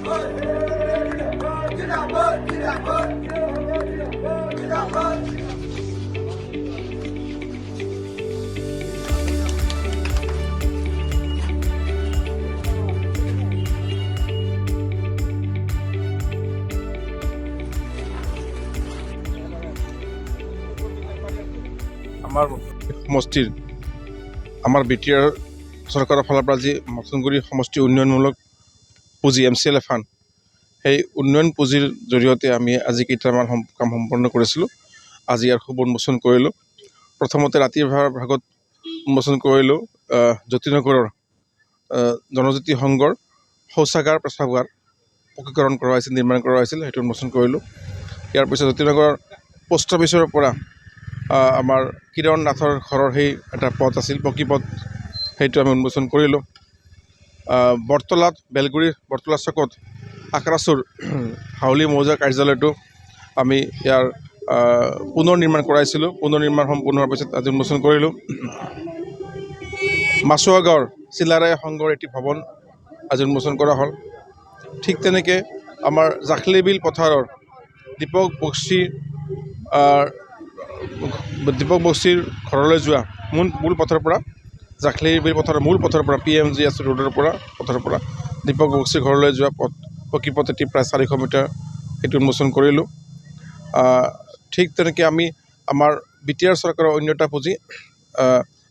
আমাৰ সমষ্টিৰ আমাৰ বিটিআৰ চৰকাৰৰ ফালৰ পৰা যি মথনগুৰি সমষ্টি উন্নয়নমূলক পুঁজি MCLA ফাণ্ড, সেই উন্নয়ন পুঁজিৰ জৰিয়তে আমি আজি কেইটামান কাম সম্পন্ন কৰিছিলোঁ। আজি ইয়াৰ শুভ উন্মোচন কৰিলোঁ। প্ৰথমতে ৰাতিৰ ভাগত উন্মোচন কৰিলোঁ জ্যোতিনগৰৰ জনজ্যোতি সংঘৰ শৌচাগাৰ প্ৰস্ৰাৱগাৰ পকীকৰণ কৰা হৈছিল, নিৰ্মাণ কৰা হৈছিল, সেইটো উন্মোচন কৰিলোঁ। ইয়াৰ পিছত জ্যোতিনগৰৰ পোষ্ট অফিচৰ পৰা আমাৰ কিৰণ নাথৰ ঘৰৰ সেই এটা পথ আছিল, পকী পথ, সেইটো আমি উন্মোচন কৰিলোঁ। বৰতলাত বেলগুৰিৰ বৰতলা চকত আক্ৰাচুৰ হাউলি মৌজা কাৰ্যালয়টো আমি ইয়াৰ পুনৰ নিৰ্মাণ কৰাইছিলোঁ। পুনৰ নিৰ্মাণ সম্পূৰ্ণ হোৱাৰ পিছত আজি উন্মোচন কৰিলোঁ। মাছুৱা গাঁৱৰ চিলাৰায় সংঘৰ এটি ভৱন আজি উন্মোচন কৰা হ'ল। ঠিক তেনেকৈ আমাৰ জাখলিবিল পথাৰৰ দীপক বক্সিৰ ঘৰলৈ যোৱা মূল পথৰ পৰা, জাখলিবিল পথাৰৰ মূল পথৰ পৰা PMGS ৰোডৰ পথৰ পৰা দীপক বক্সিৰ ঘৰলৈ যোৱা পকী পথ এটি প্ৰায় 400 মিটাৰ, সেইটো উন্মোচন কৰিলোঁ। ঠিক তেনেকৈ আমি আমাৰ বিটিআৰ চৰকাৰৰ অন্য এটা পুঁজি,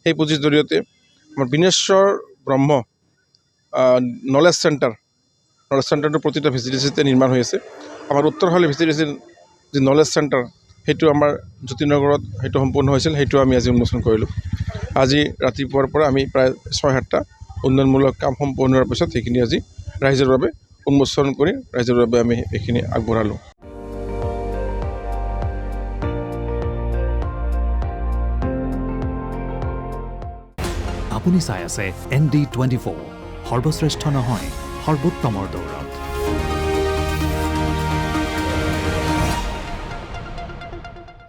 সেই পুঁজিৰ জৰিয়তে আমাৰ বিনেশ্বৰ ব্ৰহ্ম নলেজ চেণ্টাৰটো প্ৰতিটো ভিচিডিচিতে নিৰ্মাণ হৈ আছে। আমাৰ উত্তৰশালী ভিচিডিচিৰ যি নলেজ চেণ্টাৰ, সেইটো আমাৰ জ্যোতিনগৰত সেইটো সম্পূৰ্ণ হৈছিল, সেইটো আমি আজি উন্মোচন কৰিলোঁ। আজি ৰাতিপুৱাৰ পৰা আমি প্ৰায় 6-7টা উন্নয়নমূলক কাম সম্পূৰ্ণ হোৱাৰ পিছত সেইখিনি আজি ৰাইজৰ বাবে উন্মোচন কৰি ৰাইজৰ বাবে আমি এইখিনি আগবঢ়ালোঁ। আপুনি চাই আছে ND24, সৰ্বশ্ৰেষ্ঠ নহয়, সৰ্বোত্তমৰ দৌৰত।